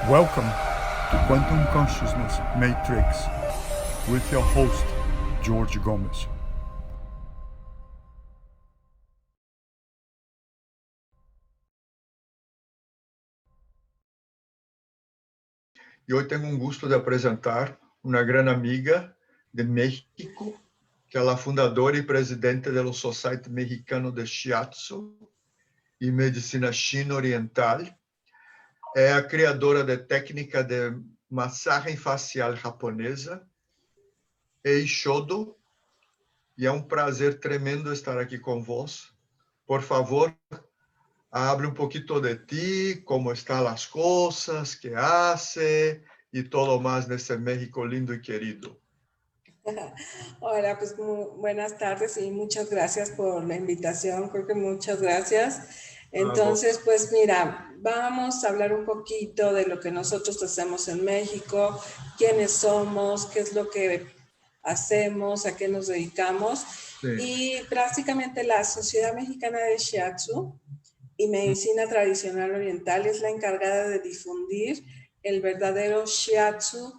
Welcome to Quantum Consciousness Matrix with your host, George Gomez. Y hoy tengo un gusto de presentar una gran amiga de México, que es la fundadora y presidente de la Society Mexicano de Shiatsu y Medicina China Oriental. É a criadora de técnica de massagem facial japonesa, Eishodo, e é um prazer tremendo estar aqui com vós. Por favor, hable un poquito de ti, cómo están las cosas, qué hace y todo más de ese México lindo y querido. Hola, pues buenas tardes y muchas gracias por la invitación, creo que muchas gracias. Entonces, pues mira, vamos a hablar un poquito de lo que nosotros hacemos en México, quiénes somos, qué es lo que hacemos, a qué nos dedicamos. Sí. Y prácticamente la Sociedad Mexicana de Shiatsu y Medicina Tradicional Oriental es la encargada de difundir el verdadero Shiatsu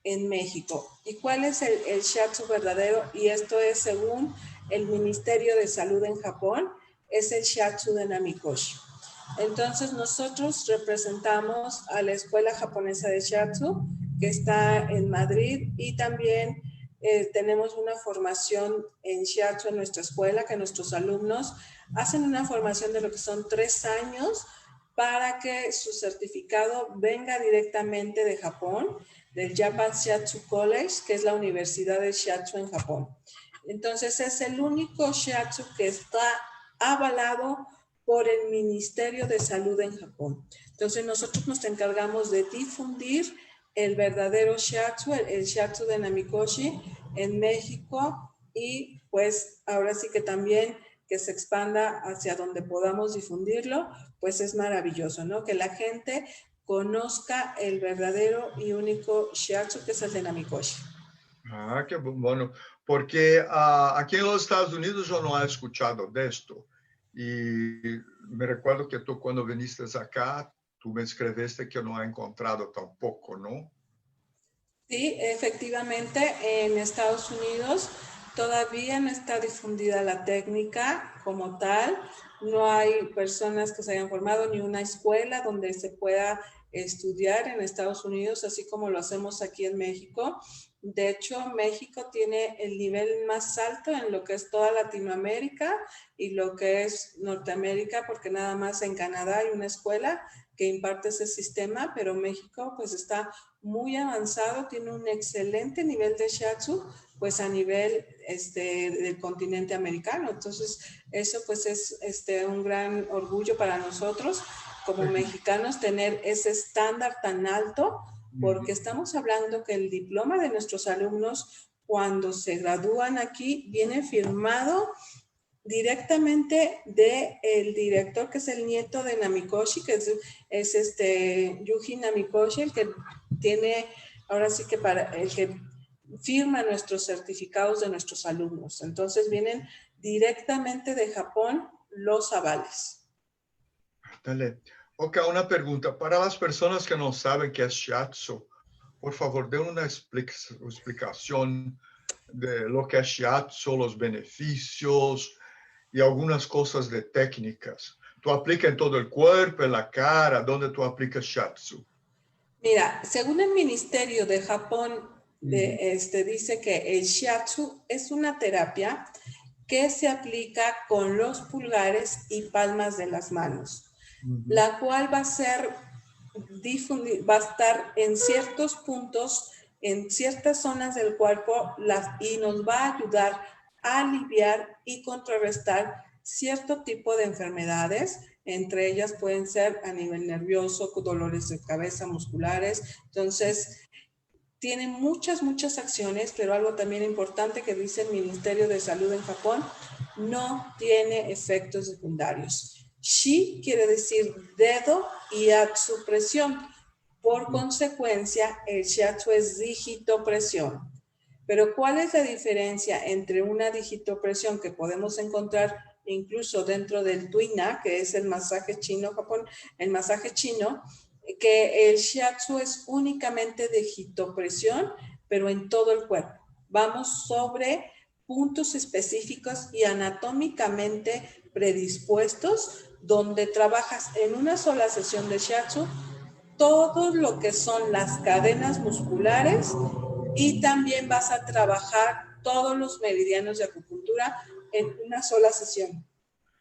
en México. ¿Y cuál es el Shiatsu verdadero? Y esto es según el Ministerio de Salud en Japón, es el Shiatsu de Namikoshi. Entonces nosotros representamos a la Escuela Japonesa de Shiatsu, que está en Madrid, y también tenemos una formación en Shiatsu en nuestra escuela, que nuestros alumnos hacen una formación de lo que son 3 años para que su certificado venga directamente de Japón, del Japan Shiatsu College, que es la Universidad de Shiatsu en Japón. Entonces es el único Shiatsu que está avalado por el Ministerio de Salud en Japón. Entonces nosotros nos encargamos de difundir el verdadero Shiatsu, el Shiatsu de Namikoshi en México, y pues ahora sí que también que se expanda hacia donde podamos difundirlo, pues es maravilloso, ¿no? Que la gente conozca el verdadero y único Shiatsu, que es el de Namikoshi. Ah, qué bueno, porque aquí en los Estados Unidos yo no he escuchado de esto. Y me recuerdo que tú cuando viniste acá, tú me escribiste que no he encontrado tampoco, ¿no? Sí, efectivamente, en Estados Unidos todavía no está difundida la técnica como tal. No hay personas que se hayan formado ni una escuela donde se pueda estudiar en Estados Unidos, así como lo hacemos aquí en México. De hecho, México tiene el nivel más alto en lo que es toda Latinoamérica y lo que es Norteamérica, porque nada más en Canadá hay una escuela que imparte ese sistema, pero México pues está muy avanzado, tiene un excelente nivel de Shiatsu, pues a nivel del continente americano. Entonces, eso pues es un gran orgullo para nosotros como mexicanos tener ese estándar tan alto, porque estamos hablando que el diploma de nuestros alumnos cuando se gradúan aquí viene firmado directamente del director, que es el nieto de Namikoshi, que es Yuji Namikoshi, el que tiene, ahora sí que el que firma nuestros certificados de nuestros alumnos. Entonces vienen directamente de Japón los avales. Dale. Ok, una pregunta. Para las personas que no saben qué es Shiatsu, por favor, den una explicación de lo que es Shiatsu, los beneficios y algunas cosas de técnicas. ¿Tú aplicas en todo el cuerpo, en la cara? ¿Dónde tú aplicas Shiatsu? Mira, según el Ministerio de Japón, dice que el Shiatsu es una terapia que se aplica con los pulgares y palmas de las manos, la cual va a estar en ciertos puntos, en ciertas zonas del cuerpo, y nos va a ayudar a aliviar y contrarrestar cierto tipo de enfermedades. Entre ellas pueden ser a nivel nervioso, dolores de cabeza, musculares. Entonces, tiene muchas acciones, pero algo también importante que dice el Ministerio de Salud en Japón, no tiene efectos secundarios. Shi quiere decir dedo y atsu presión. Por consecuencia, el shiatsu es digitopresión. Pero ¿cuál es la diferencia entre una digitopresión que podemos encontrar incluso dentro del tuina, que es el masaje chino, el masaje chino, que el shiatsu es únicamente de hitopresión, pero en todo el cuerpo. Vamos sobre puntos específicos y anatómicamente predispuestos, donde trabajas en una sola sesión de shiatsu todo lo que son las cadenas musculares y también vas a trabajar todos los meridianos de acupuntura en una sola sesión.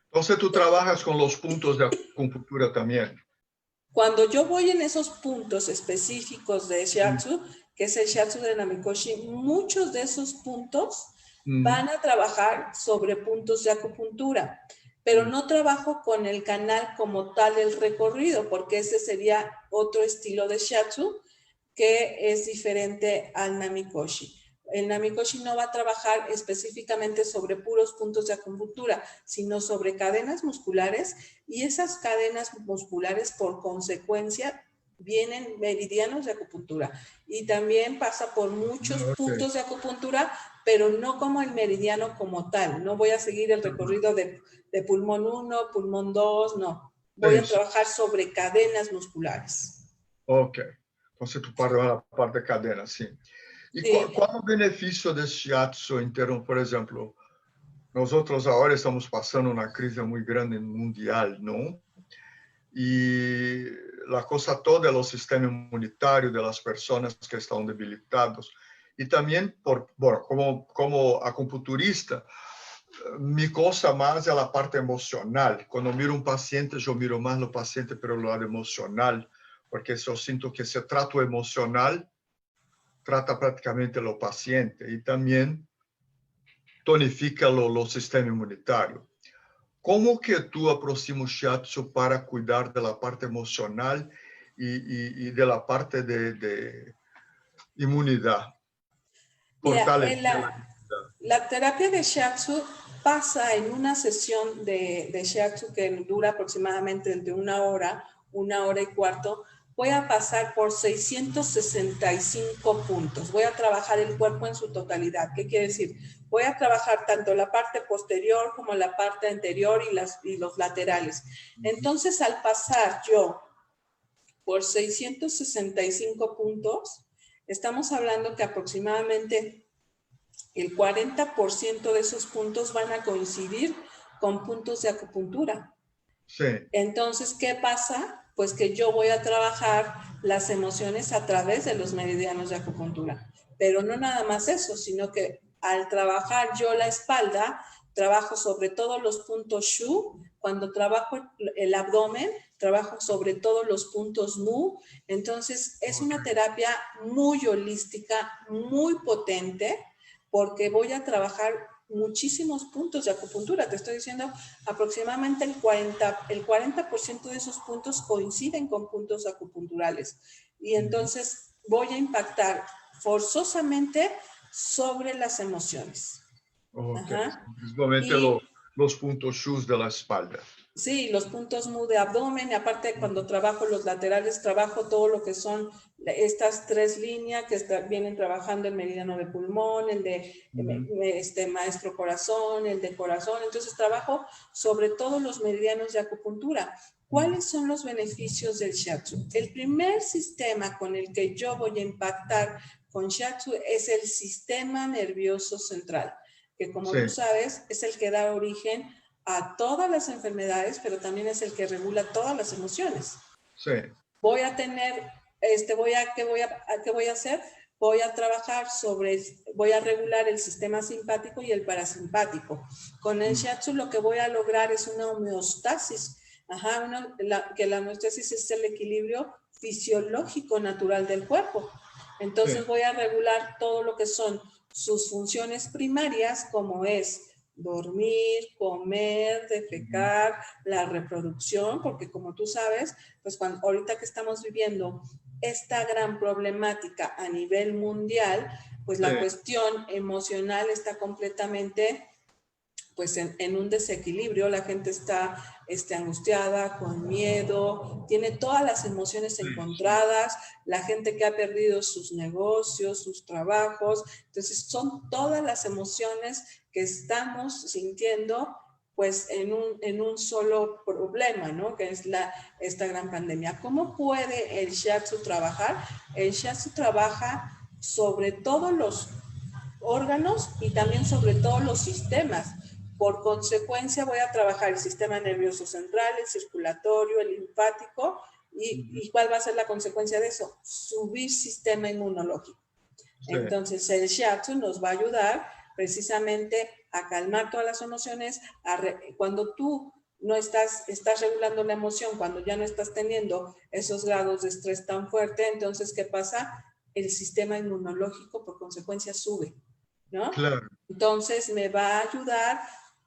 Entonces tú trabajas con los puntos de acupuntura también. Cuando yo voy en esos puntos específicos de shiatsu, que es el shiatsu de Namikoshi, muchos de esos puntos van a trabajar sobre puntos de acupuntura, pero no trabajo con el canal como tal el recorrido, porque ese sería otro estilo de shiatsu que es diferente al Namikoshi. El Namikoshi no va a trabajar específicamente sobre puros puntos de acupuntura, sino sobre cadenas musculares, y esas cadenas musculares por consecuencia vienen meridianos de acupuntura y también pasa por muchos puntos de acupuntura, pero no como el meridiano como tal. No voy a seguir el recorrido de pulmón 1, pulmón 2, no. Voy a trabajar sobre cadenas musculares. Ok. Entonces tú paras la parte de cadena, sí. ¿Y cuál es el beneficio del shiatsu en términos, por ejemplo, nosotros ahora estamos pasando una crisis muy grande mundial, ¿no? Y la cosa toda es el sistema inmunitario de las personas que están debilitados. Y también, como acupunturista, mi cosa más es la parte emocional. Cuando miro un paciente, yo miro más al paciente, pero el lado emocional, porque yo siento que ese trato emocional trata prácticamente lo paciente y también tonifica lo sistema inmunitario. ¿Cómo que tú aproximas shiatsu para cuidar de la parte emocional y de la parte de inmunidad? Mira, la terapia de shiatsu pasa en una sesión de shiatsu que dura aproximadamente entre una hora y cuarto. Voy a pasar por 665 puntos. Voy a trabajar el cuerpo en su totalidad. ¿Qué quiere decir? Voy a trabajar tanto la parte posterior como la parte anterior y los laterales. Entonces, al pasar yo por 665 puntos, estamos hablando que aproximadamente el 40% de esos puntos van a coincidir con puntos de acupuntura. Sí. Entonces, ¿qué pasa? Pues que yo voy a trabajar las emociones a través de los meridianos de acupuntura. Pero no nada más eso, sino que al trabajar yo la espalda, trabajo sobre todos los puntos Shu. Cuando trabajo el abdomen, trabajo sobre todos los puntos Mu. Entonces, es una terapia muy holística, muy potente, porque voy a trabajar muchísimos puntos de acupuntura. Te estoy diciendo, aproximadamente el 40% de esos puntos coinciden con puntos acupunturales. Y entonces voy a impactar forzosamente sobre las emociones. Okay. Principalmente los puntos Shu de la espalda. Sí, los puntos Mu de abdomen, y aparte cuando trabajo los laterales, trabajo todo lo que son estas tres líneas que vienen trabajando el meridiano de pulmón, el de maestro corazón, el de corazón. Entonces trabajo sobre todos los meridianos de acupuntura. ¿Cuáles son los beneficios del shiatsu? El primer sistema con el que yo voy a impactar con shiatsu es el sistema nervioso central, que como tú sabes es el que da origen a todas las enfermedades, pero también es el que regula todas las emociones. Sí. Voy a tener, ¿qué voy a hacer? Voy a trabajar voy a regular el sistema simpático y el parasimpático. Con el shiatsu lo que voy a lograr es una homeostasis. Que la homeostasis es el equilibrio fisiológico natural del cuerpo. Entonces voy a regular todo lo que son sus funciones primarias, como es dormir, comer, defecar, la reproducción, porque como tú sabes, pues ahorita que estamos viviendo esta gran problemática a nivel mundial, pues la cuestión emocional está completamente pues en un desequilibrio. La gente está angustiada, con miedo, tiene todas las emociones encontradas, la gente que ha perdido sus negocios, sus trabajos. Entonces son todas las emociones que estamos sintiendo pues en un solo problema, ¿no? Que es esta gran pandemia. ¿Cómo puede el shiatsu trabajar? El shiatsu trabaja sobre todos los órganos y también sobre todos los sistemas. Por consecuencia voy a trabajar el sistema nervioso central, el circulatorio, el linfático y ¿cuál va a ser la consecuencia de eso? Subir sistema inmunológico. Sí. Entonces el shiatsu nos va a ayudar precisamente a calmar todas las emociones, cuando tú no estás regulando la emoción, cuando ya no estás teniendo esos grados de estrés tan fuerte, entonces ¿qué pasa? El sistema inmunológico por consecuencia sube, ¿no? Claro. Entonces me va a ayudar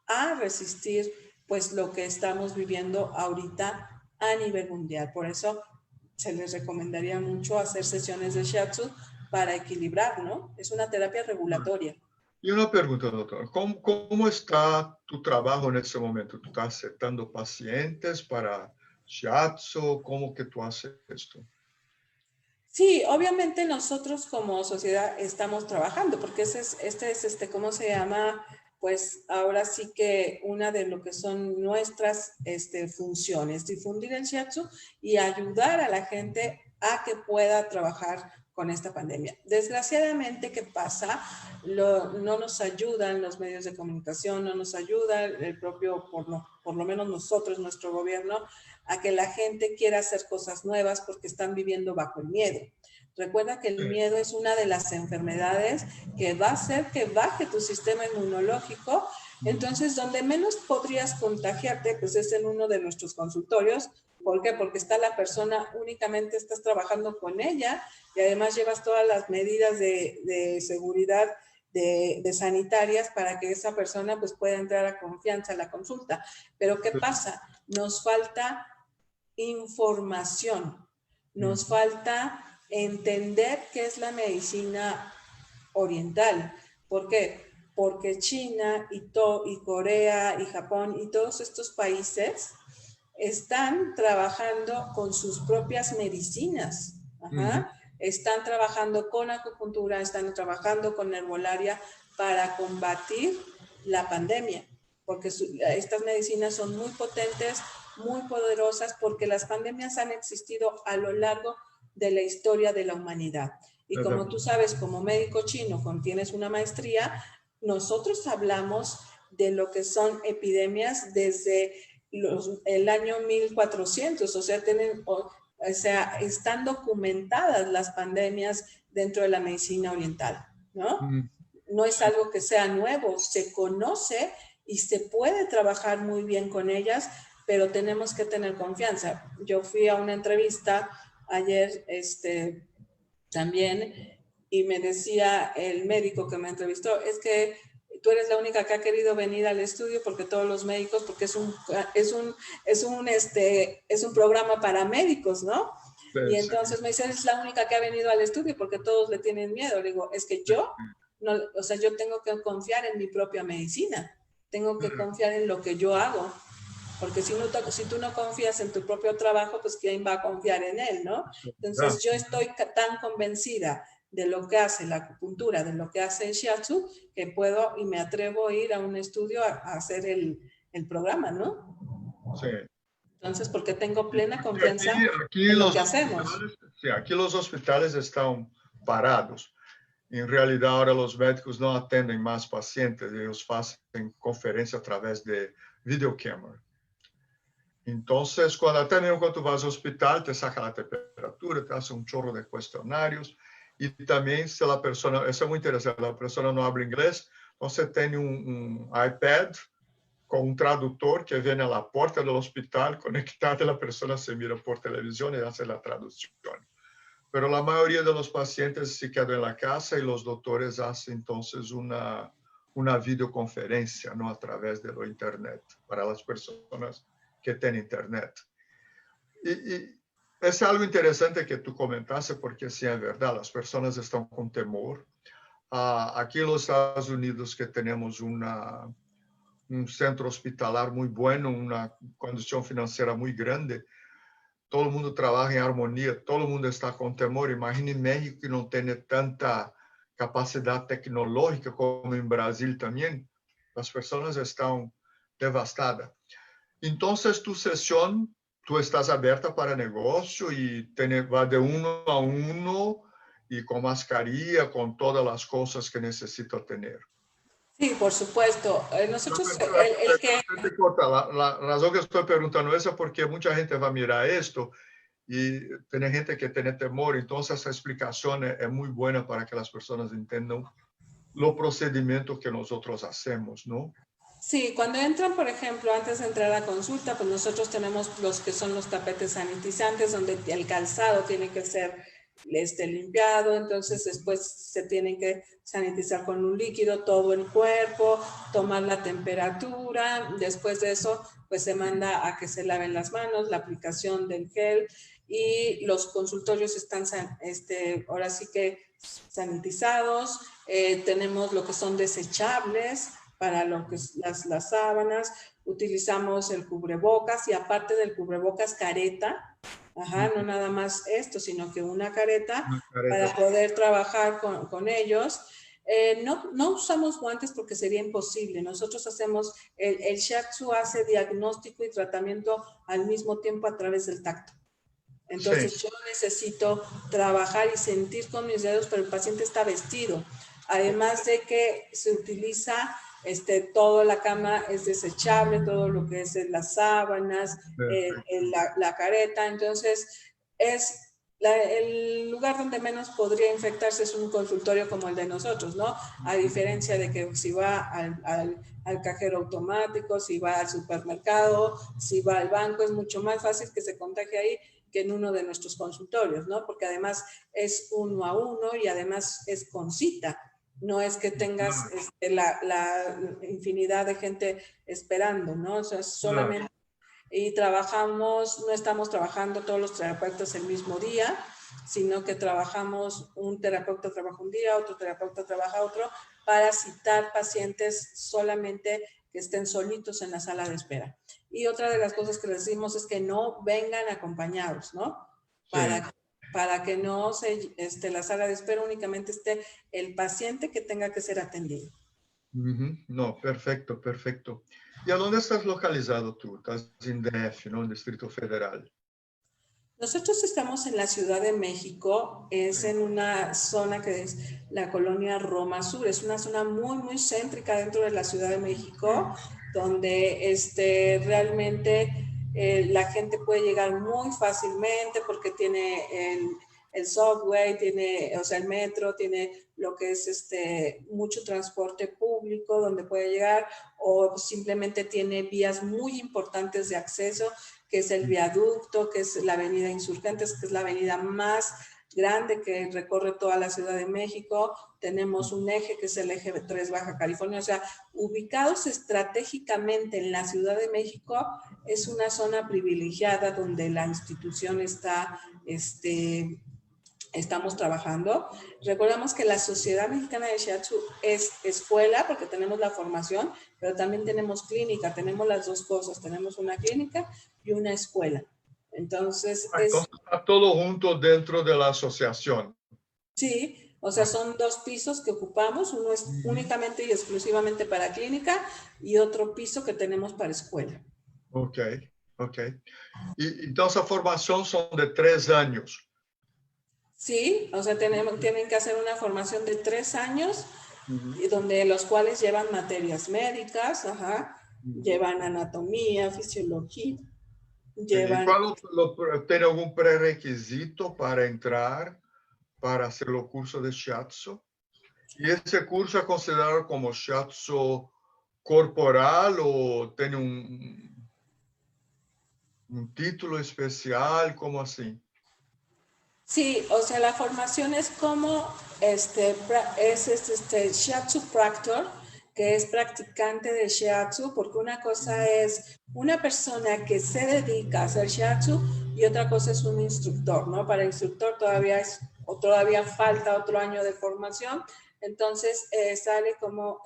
a resistir pues lo que estamos viviendo ahorita a nivel mundial. Por eso se les recomendaría mucho hacer sesiones de shiatsu para equilibrar, ¿no? Es una terapia regulatoria. Y una pregunta, doctor. ¿Cómo está tu trabajo en este momento? ¿Tú estás aceptando pacientes para shiatsu? ¿Cómo que tú haces esto? Sí, obviamente nosotros como sociedad estamos trabajando, porque ¿cómo se llama? Pues ahora sí que una de lo que son nuestras funciones, difundir el shiatsu y ayudar a la gente a que pueda trabajar con esta pandemia. Desgraciadamente, ¿qué pasa? No nos ayudan los medios de comunicación, no nos ayuda el propio, por lo menos nosotros, nuestro gobierno, a que la gente quiera hacer cosas nuevas porque están viviendo bajo el miedo. Recuerda que el miedo es una de las enfermedades que va a hacer que baje tu sistema inmunológico. Entonces, donde menos podrías contagiarte, pues es en uno de nuestros consultorios. ¿Por qué? Porque está la persona, únicamente estás trabajando con ella y además llevas todas las medidas de seguridad de sanitarias para que esa persona pues pueda entrar a confianza a la consulta. Pero ¿qué pasa? Nos falta información, nos falta entender qué es la medicina oriental. ¿Por qué? Porque China y Corea y Japón y todos estos países están trabajando con sus propias medicinas. Ajá. Están trabajando con acupuntura, están trabajando con herbolaria para combatir la pandemia, porque estas medicinas son muy potentes, muy poderosas, porque las pandemias han existido a lo largo de la historia de la humanidad. Y como tú sabes, como médico chino, tienes una maestría, nosotros hablamos de lo que son epidemias desde el año 1400, o sea, están documentadas las pandemias dentro de la medicina oriental, ¿no? No es algo que sea nuevo, se conoce y se puede trabajar muy bien con ellas, pero tenemos que tener confianza. Yo fui a una entrevista ayer también y me decía el médico que me entrevistó, es que tú eres la única que ha querido venir al estudio porque todos los médicos, porque es un programa para médicos, ¿no? Sí, y entonces me dice, eres la única que ha venido al estudio porque todos le tienen miedo. Le digo, es que yo tengo que confiar en mi propia medicina, tengo que confiar en lo que yo hago. Porque si tú no confías en tu propio trabajo, pues ¿quién va a confiar en él, no? Entonces yo estoy tan convencida de lo que hace la acupuntura, de lo que hace el shiatsu, que puedo y me atrevo a ir a un estudio a hacer el programa, ¿no? Sí. Entonces, porque tengo plena confianza en lo que hacemos. Sí, aquí los hospitales están parados. En realidad, ahora los médicos no atenden más pacientes, ellos hacen conferencia a través de videocámara. Entonces, cuando tú vas al hospital, te saca la temperatura, te hace un chorro de cuestionarios. Y también, si la persona, eso es muy interesante, la persona no habla inglés, entonces tiene un iPad con un traductor que viene a la puerta del hospital, conectado, la persona se mira por televisión y hace la traducción. Pero la mayoría de los pacientes se quedan en la casa y los doctores hacen entonces una videoconferencia, ¿no? A través de lo internet, para las personas que tienen internet. Y es algo interesante que tú comentaste, porque sí, es verdad, las personas están con temor. Aquí en los Estados Unidos que tenemos un centro hospitalar muy bueno, una condición financiera muy grande, todo el mundo trabaja en armonía, todo el mundo está con temor. Imagina en México que no tiene tanta capacidad tecnológica como en Brasil también. Las personas están devastada. Entonces, tu sesión, tú estás abierta para negocio y va de uno a uno y con mascarilla, con todas las cosas que necesita tener. Sí, por supuesto. Nosotros, el que... La razón que estoy preguntando eso es porque mucha gente va a mirar esto y tiene gente que tiene temor. Entonces, esa explicación es muy buena para que las personas entiendan los procedimientos que nosotros hacemos, ¿no? Sí, cuando entran, por ejemplo, antes de entrar a consulta, pues nosotros tenemos los que son los tapetes sanitizantes, donde el calzado tiene que ser limpiado, entonces después se tienen que sanitizar con un líquido todo el cuerpo, tomar la temperatura, después de eso, pues se manda a que se laven las manos, la aplicación del gel, y los consultorios están, ahora sí que sanitizados, tenemos lo que son desechables, para lo que es las sábanas, utilizamos el cubrebocas y aparte del cubrebocas careta, no nada más esto, sino que una careta para poder trabajar con ellos. No usamos guantes porque sería imposible. Nosotros hacemos, el shiatsu hace diagnóstico y tratamiento al mismo tiempo a través del tacto. Entonces sí, yo necesito trabajar y sentir con mis dedos, pero el paciente está vestido. Además de que se utiliza toda la cama es desechable, todo lo que es las sábanas, la careta, entonces es el lugar donde menos podría infectarse es un consultorio como el de nosotros, ¿no? A diferencia de que si va al cajero automático, si va al supermercado, si va al banco, es mucho más fácil que se contagie ahí que en uno de nuestros consultorios, ¿no? Porque además es uno a uno y además es con cita. No es que tengas la infinidad de gente esperando, ¿no? O sea, solamente... Y trabajamos, no estamos trabajando todos los terapeutas el mismo día, sino que trabajamos, un terapeuta trabaja un día, otro terapeuta trabaja otro, para citar pacientes solamente que estén solitos en la sala de espera. Y otra de las cosas que les decimos es que no vengan acompañados, ¿no? Para que no la sala de espera únicamente esté el paciente que tenga que ser atendido. No, perfecto, perfecto. ¿Y a dónde estás localizado tú? Estás en DF, ¿no? En Distrito Federal. Nosotros estamos en la Ciudad de México, es en una zona que es la colonia Roma Sur, es una zona muy, muy céntrica dentro de la Ciudad de México, donde realmente la gente puede llegar muy fácilmente porque tiene el subway, tiene, o sea, el metro, tiene lo que es mucho transporte público donde puede llegar, o simplemente tiene vías muy importantes de acceso, que es el viaducto, que es la avenida Insurgentes, que es la avenida más grande que recorre toda la Ciudad de México. Tenemos un eje que es el eje 3 Baja California, o sea, ubicados estratégicamente en la Ciudad de México, es una zona privilegiada donde la institución está, estamos trabajando. Recordamos que la Sociedad Mexicana de Shiatsu es escuela porque tenemos la formación, pero también tenemos clínica, tenemos las dos cosas, tenemos una clínica y una escuela. Entonces, está todo junto dentro de la asociación. Sí, o sea, son dos pisos que ocupamos, uno es únicamente y exclusivamente para clínica y otro piso que tenemos para escuela. Ok. Y entonces la formación son de 3 años. Sí, o sea, tienen que hacer una formación de 3 años, y donde los cuales llevan materias médicas, llevan anatomía, fisiología, llevan... ¿Tiene algún prerequisito para entrar, para hacer el curso de Shiatsu? ¿Y ese curso es considerado como Shiatsu corporal o tiene un título especial? ¿Cómo así? Sí, o sea, la formación es como Shiatsu Practor, que es practicante de Shiatsu, porque una cosa es una persona que se dedica a hacer Shiatsu y otra cosa es un instructor, ¿no? Para instructor todavía falta otro año de formación, entonces sale como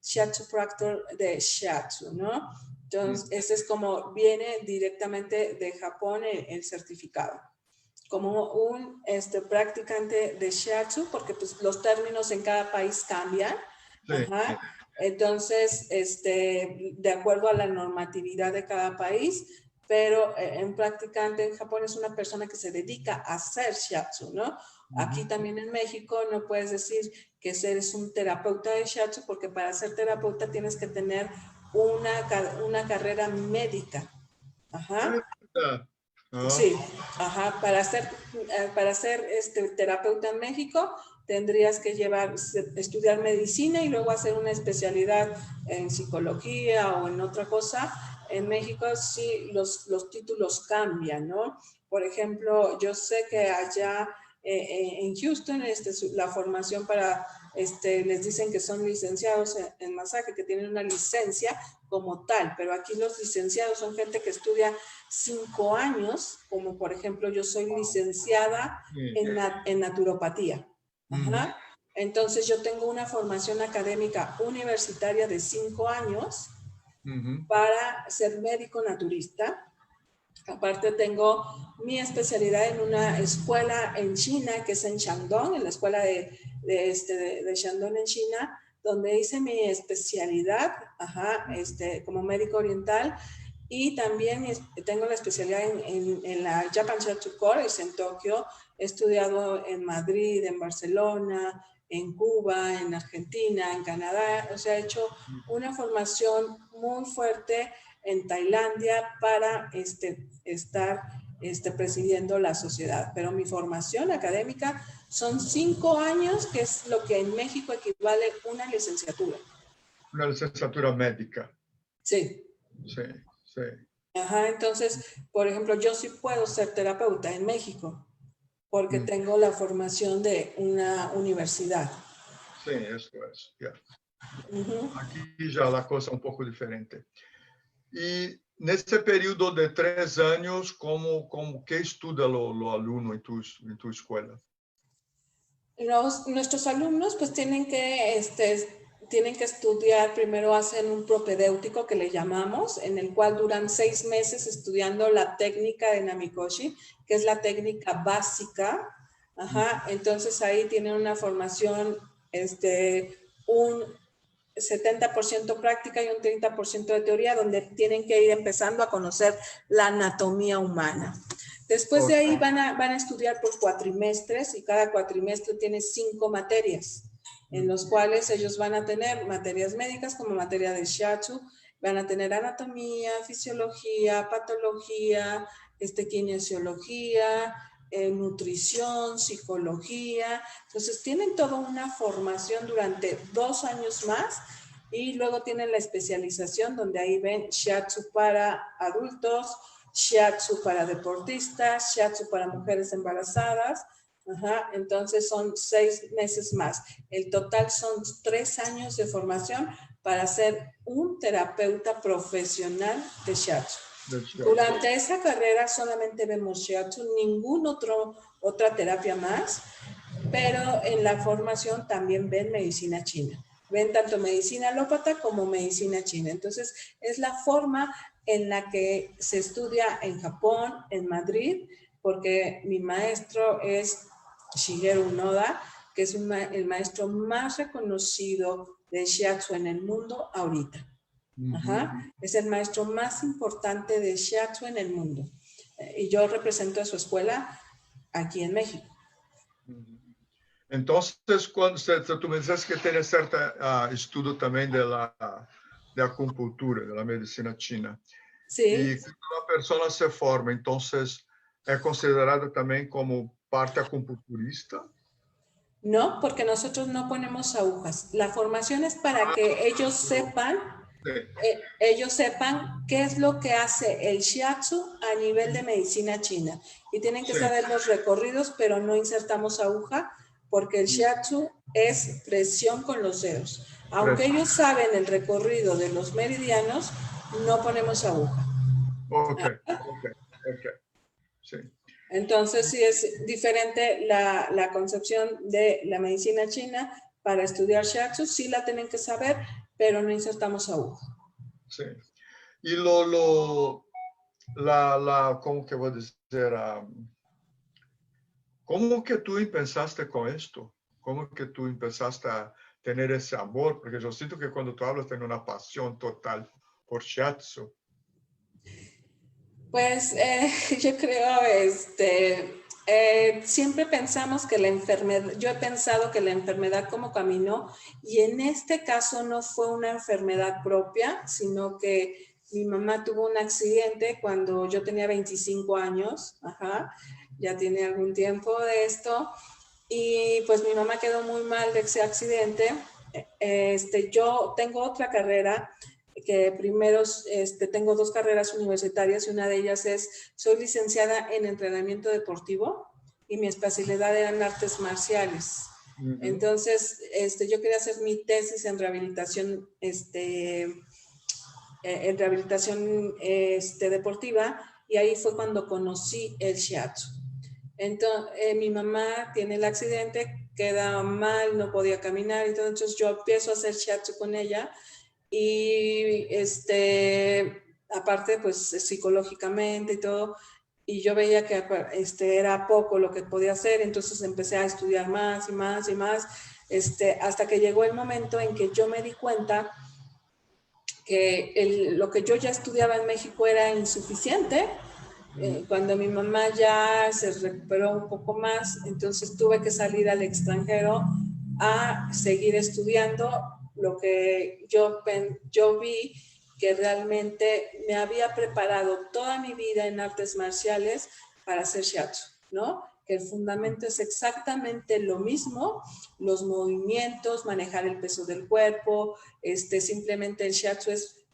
Shiatsu Practor de Shiatsu, ¿no? Entonces, ese es como viene directamente de Japón el certificado. Como un practicante de Shiatsu, porque pues, los términos en cada país cambian. Sí. Entonces, de acuerdo a la normatividad de cada país, pero en practicante en Japón es una persona que se dedica a hacer shiatsu, ¿no? Aquí también en México no puedes decir que eres un terapeuta de shiatsu porque para ser terapeuta tienes que tener una carrera médica. Ajá. Sí, ajá. Para ser terapeuta en México tendrías que estudiar medicina y luego hacer una especialidad en psicología o en otra cosa. En México sí los títulos cambian, ¿no? Por ejemplo, yo sé que allá en Houston la formación para, les dicen que son licenciados en masaje, que tienen una licencia como tal, pero aquí los licenciados son gente que estudia 5 años, como por ejemplo yo soy licenciada en naturopatía. Ajá. Entonces yo tengo una formación académica universitaria de 5 años para ser médico naturista. Aparte tengo mi especialidad en una escuela en China, que es en Shandong, en la escuela de Shandong en China, donde hice mi especialidad, como médico oriental, y también tengo la especialidad en la Japan Shiatsu College en Tokio. He estudiado en Madrid, en Barcelona, en Cuba, en Argentina, en Canadá. O sea, he hecho una formación muy fuerte en Tailandia para estar presidiendo la sociedad. Pero mi formación académica son 5 años, que es lo que en México equivale a una licenciatura. Una licenciatura médica. Sí. Sí, sí. Ajá, entonces, por ejemplo, yo sí puedo ser terapeuta en México porque tengo la formación de una universidad. Sí, eso es. Yeah. Aquí ya la cosa un poco diferente. Y neste período de 3 anos, que estuda o aluno em tu escola? Nuestros alumnos pues tienen que estudiar, primero hacen un propedéutico que le llamamos, en el cual duran 6 meses estudiando la técnica de Namikoshi, que es la técnica básica. Ajá, entonces ahí tienen una formación, un 70% práctica y un 30% de teoría, donde tienen que ir empezando a conocer la anatomía humana. Después de ahí van a estudiar por cuatrimestres y cada cuatrimestre tiene 5 materias, en los cuales ellos van a tener materias médicas como materia de shiatsu, van a tener anatomía, fisiología, patología, kinesiología, nutrición, psicología. Entonces tienen toda una formación durante 2 años más y luego tienen la especialización donde ahí ven shiatsu para adultos, shiatsu para deportistas, shiatsu para mujeres embarazadas. Ajá, entonces son 6 meses más. El total son 3 años de formación para ser un terapeuta profesional de shiatsu. Durante esa carrera solamente vemos shiatsu, otra terapia más, pero en la formación también ven medicina china. Ven tanto medicina alópata como medicina china. Entonces, es la forma en la que se estudia en Japón, en Madrid, porque mi maestro es Shigeru Noda, que es el maestro más reconocido de shiatsu en el mundo ahorita. Ajá. Es el maestro más importante de shiatsu en el mundo. Y yo represento a su escuela aquí en México. Entonces, quando tu me dizes que tem certo estudo também de acupuntura, da medicina china. Sí. E quando a pessoa se forma, então é considerada também como parte acupunturista. No, porque nosotros no ponemos agujas. La formación es para que ellos sepan qué es lo que hace el shiatsu a nivel de medicina china. Y tienen que saber los recorridos, pero no insertamos aguja, porque el shiatsu es presión con los dedos. Aunque ellos saben el recorrido de los meridianos, no ponemos aguja. Ok. Sí. Entonces sí es diferente la concepción de la medicina china. Para estudiar shiatsu sí la tienen que saber, pero no insertamos aguja. Sí. Y ¿cómo que voy a decir? ¿Cómo que tú empezaste con esto? ¿Cómo que tú empezaste tener ese amor? Porque yo siento que cuando tú hablas tienes una pasión total por shiatsu. Pues yo creo, siempre pensamos que la enfermedad, yo he pensado que la enfermedad como camino, y en este caso no fue una enfermedad propia, sino que mi mamá tuvo un accidente cuando yo tenía 25 años, ajá, ya tiene algún tiempo de esto, y pues mi mamá quedó muy mal de ese accidente. Yo tengo otra carrera, que primero tengo dos carreras universitarias y una de ellas soy licenciada en entrenamiento deportivo y mi especialidad era en artes marciales. Entonces, yo quería hacer mi tesis en rehabilitación, deportiva, y ahí fue cuando conocí el shiatsu. Entonces, mi mamá tiene el accidente, queda mal, no podía caminar, entonces yo empiezo a hacer shiatsu con ella. Y aparte pues psicológicamente y todo, y yo veía que era poco lo que podía hacer, entonces empecé a estudiar más y más y más, hasta que llegó el momento en que yo me di cuenta que lo que yo ya estudiaba en México era insuficiente. Cuando mi mamá ya se recuperó un poco más, entonces tuve que salir al extranjero a seguir estudiando lo que yo vi que realmente me había preparado toda mi vida en artes marciales para hacer shiatsu, ¿no? Que el fundamento es exactamente lo mismo, los movimientos, manejar el peso del cuerpo, simplemente el shiatsu es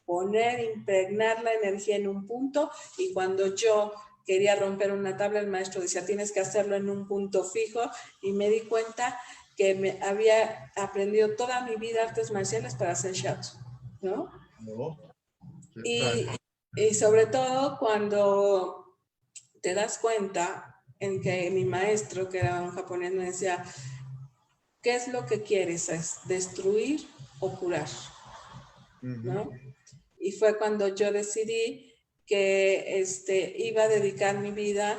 impregnar la energía en un punto, y cuando yo quería romper una tabla, el maestro decía, tienes que hacerlo en un punto fijo, y me di cuenta que me había aprendido toda mi vida artes marciales para hacer shiatsu, ¿no? Y sobre todo cuando te das cuenta en que mi maestro, que era un japonés, me decía, ¿qué es lo que quieres? ¿Es destruir o curar? ¿No? Y fue cuando yo decidí que iba a dedicar mi vida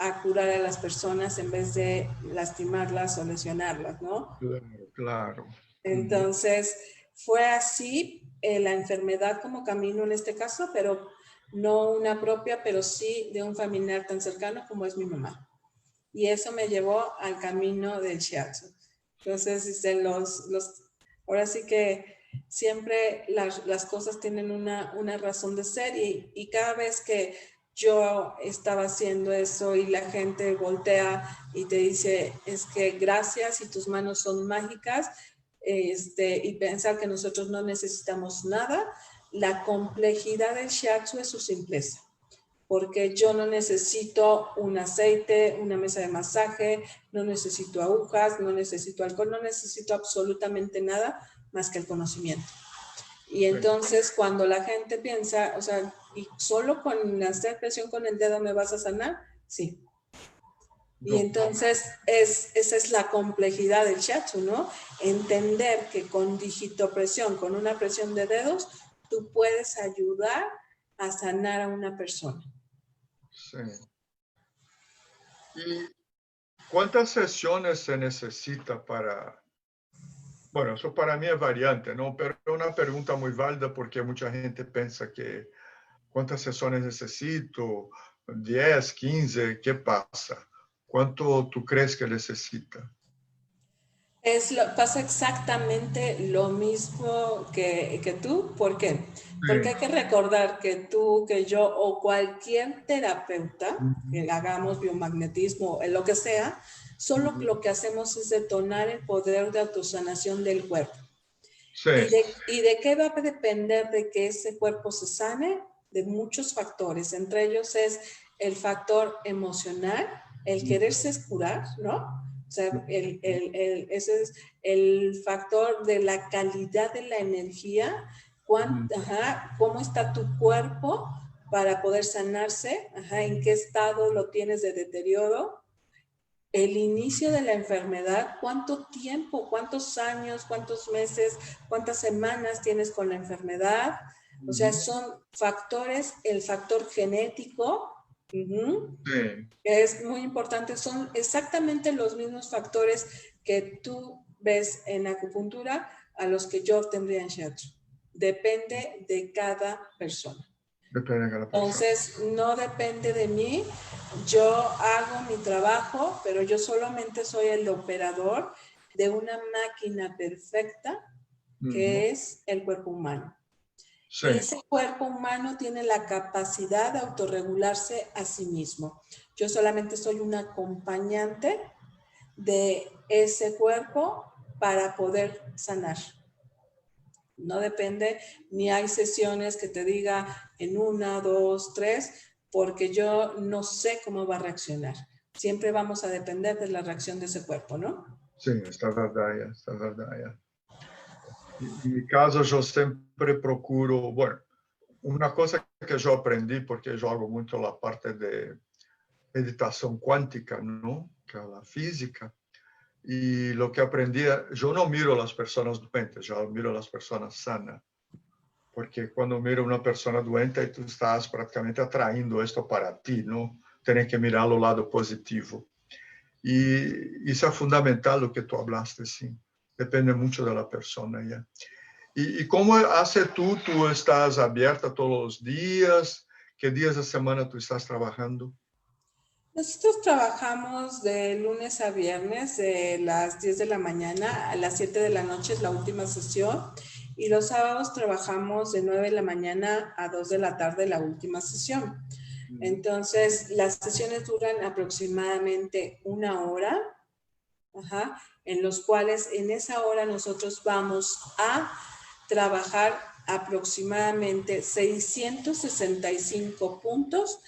a curar a las personas en vez de lastimarlas o lesionarlas, ¿no? Claro, claro. Entonces, fue así la enfermedad como camino en este caso, pero no una propia, pero sí de un familiar tan cercano como es mi mamá. Y eso me llevó al camino del shiatsu. Entonces, ahora sí que siempre las cosas tienen una razón de ser, y cada vez que yo estaba haciendo eso y la gente voltea y te dice, es que gracias y tus manos son mágicas, y pensar que nosotros no necesitamos nada, la complejidad del shiatsu es su simpleza. Porque yo no necesito un aceite, una mesa de masaje, no necesito agujas, no necesito alcohol, no necesito absolutamente nada más que el conocimiento. Y entonces cuando la gente piensa, o sea, ¿y solo con hacer presión con el dedo me vas a sanar? Sí. Y entonces esa es la complejidad del shiatsu, ¿no? Entender que con digitopresión, con una presión de dedos, tú puedes ayudar a sanar a una persona. Sí. ¿Y cuántas sesiones se necesita para...? Bueno, eso para mí es variante, ¿no? Pero es una pregunta muy válida porque mucha gente piensa que ¿cuántas sesiones necesito? 10, 15, ¿qué pasa? ¿Cuánto tú crees que necesita? Pasa exactamente lo mismo que tú. ¿Por qué? Porque hay que recordar que tú, que yo o cualquier terapeuta que hagamos biomagnetismo, lo que sea, solo lo que hacemos es detonar el poder de autosanación del cuerpo. Sí. ¿Y de qué va a depender de que ese cuerpo se sane? De muchos factores. Entre ellos es el factor emocional, el quererse curar, ¿no? O sea, ese es el factor de la calidad de la energía, cómo está tu cuerpo para poder sanarse, en qué estado lo tienes de deterioro, el inicio de la enfermedad, cuánto tiempo, cuántos años, cuántos meses, cuántas semanas tienes con la enfermedad. O sea, son factores, el factor genético, que es muy importante, son exactamente los mismos factores que tú ves en acupuntura a los que yo tendría en shiatsu. Depende de cada persona. Depende de cada persona. Entonces, no depende de mí. Yo hago mi trabajo, pero yo solamente soy el operador de una máquina perfecta que es el cuerpo humano. Sí. Y ese cuerpo humano tiene la capacidad de autorregularse a sí mismo. Yo solamente soy un acompañante de ese cuerpo para poder sanar. No depende, ni hay sesiones que te diga en 1, 2, 3, porque yo no sé cómo va a reaccionar. Siempre vamos a depender de la reacción de ese cuerpo, ¿no? Sí, está verdad, está verdad. En mi caso, yo siempre procuro, bueno, una cosa que yo aprendí, porque yo hago mucho la parte de meditación cuántica, ¿no? Que es la física. Y lo que aprendí, yo no miro a las personas doentes, yo miro a las personas sanas. Porque cuando miro a una persona doente, tú estás prácticamente atrayendo esto para ti, ¿no? Tienes que mirar al lado positivo. Y eso es fundamental lo que tú hablaste, sí. Depende mucho de la persona ya. ¿Y cómo haces tú? ¿Tú estás abierta todos los días? ¿Qué días de semana tú estás trabajando? Nosotros trabajamos de lunes a viernes, de las 10 de la mañana a las 7 de la noche es la última sesión. Y los sábados trabajamos de 9 de la mañana a 2 de la tarde la última sesión. Entonces, las sesiones duran aproximadamente 1 hora, en los cuales en esa hora nosotros vamos a trabajar aproximadamente 665 puntos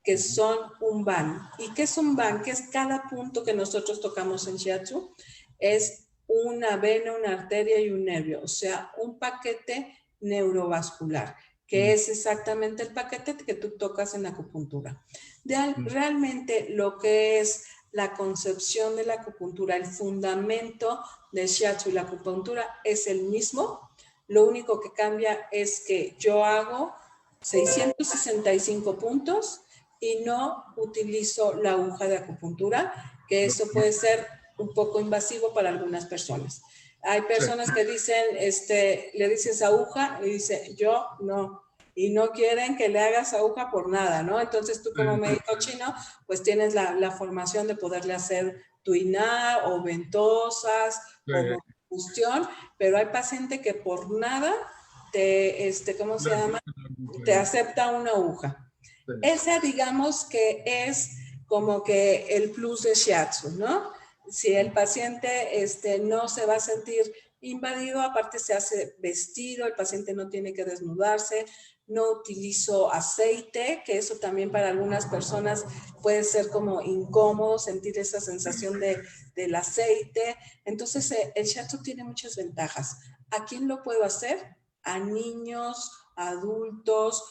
que son un ban. ¿Y qué es un ban? Que es cada punto que nosotros tocamos en shiatsu. Es una vena, una arteria y un nervio, o sea, un paquete neurovascular, que es exactamente el paquete que tú tocas en acupuntura. Realmente lo que es la concepción de la acupuntura, el fundamento del shiatsu y la acupuntura es el mismo. Lo único que cambia es que yo hago 665 puntos y no utilizo la aguja de acupuntura, que eso puede ser un poco invasivo para algunas personas. Hay personas que dicen, le dices aguja, y dice yo no, y no quieren que le hagas aguja por nada, ¿no? Entonces tú como médico chino, pues tienes la formación de poderle hacer tuinar o ventosas o combustión, pero hay paciente que por nada te, ¿cómo se llama? Te acepta una aguja. Esa digamos que es como que el plus de shiatsu, ¿no? Si el paciente no se va a sentir invadido, aparte se hace vestido, el paciente no tiene que desnudarse, no utilizo aceite, que eso también para algunas personas puede ser como incómodo sentir esa sensación del aceite. Entonces el shiatsu tiene muchas ventajas. ¿A quién lo puedo hacer? A niños, adultos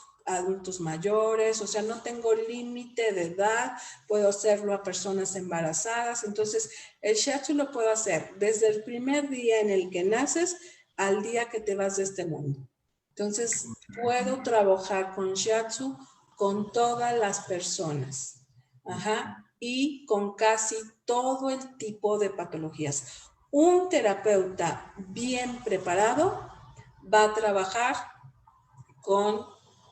mayores, o sea, no tengo límite de edad, puedo hacerlo a personas embarazadas. Entonces, el shiatsu lo puedo hacer desde el primer día en el que naces al día que te vas de este mundo. Entonces, puedo trabajar con shiatsu con todas las personas, y con casi todo el tipo de patologías. Un terapeuta bien preparado va a trabajar con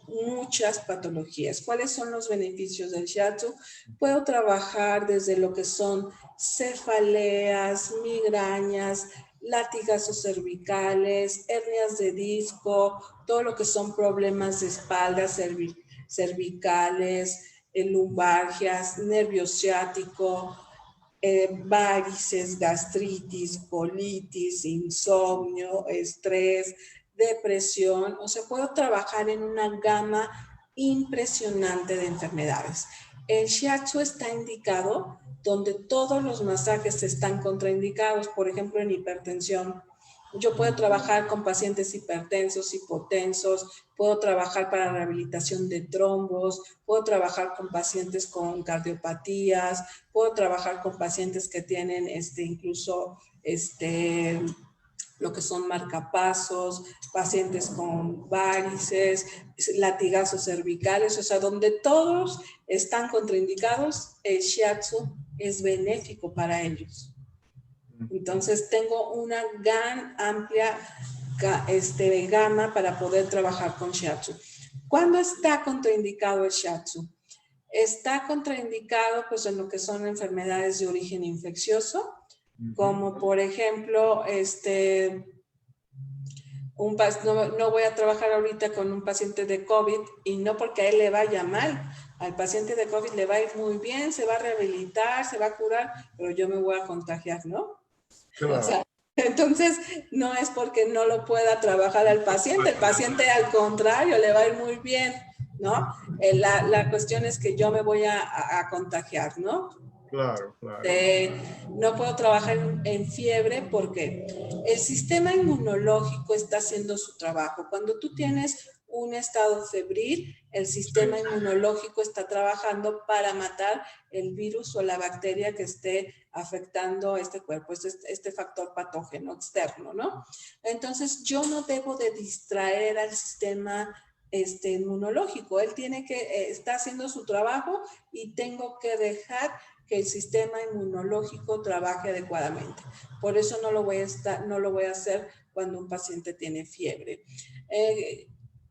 muchas patologías. ¿Cuáles son los beneficios del shiatsu? Puedo trabajar desde lo que son cefaleas, migrañas, latigazos cervicales, hernias de disco, todo lo que son problemas de espalda, cervicales, lumbalgias, nervio ciático, varices, gastritis, colitis, insomnio, estrés, depresión. O sea, puedo trabajar en una gama impresionante de enfermedades. El shiatsu está indicado donde todos los masajes están contraindicados, por ejemplo, en hipertensión. Yo puedo trabajar con pacientes hipertensos, hipotensos, puedo trabajar para rehabilitación de trombos, puedo trabajar con pacientes con cardiopatías, puedo trabajar con pacientes que tienen incluso lo que son marcapasos, pacientes con varices, latigazos cervicales, o sea, donde todos están contraindicados, el shiatsu es benéfico para ellos. Entonces tengo una gran amplia gama para poder trabajar con shiatsu. ¿Cuándo está contraindicado el shiatsu? Está contraindicado pues en lo que son enfermedades de origen infeccioso, como por ejemplo, no voy a trabajar ahorita con un paciente de COVID y no porque a él le vaya mal. Al paciente de COVID le va a ir muy bien, se va a rehabilitar, se va a curar, pero yo me voy a contagiar, ¿no? Claro. O sea, entonces, no es porque no lo pueda trabajar al paciente al contrario, le va a ir muy bien, ¿no? La cuestión es que yo me voy a contagiar, ¿no? Claro, claro. No puedo trabajar en fiebre porque el sistema inmunológico está haciendo su trabajo. Cuando tú tienes un estado febril, el sistema inmunológico está trabajando para matar el virus o la bacteria que esté afectando este cuerpo, este factor patógeno externo, ¿no? Entonces, yo no debo de distraer al sistema inmunológico. Él está haciendo su trabajo y tengo que dejar que el sistema inmunológico trabaje adecuadamente. Por eso no lo voy a hacer cuando un paciente tiene fiebre.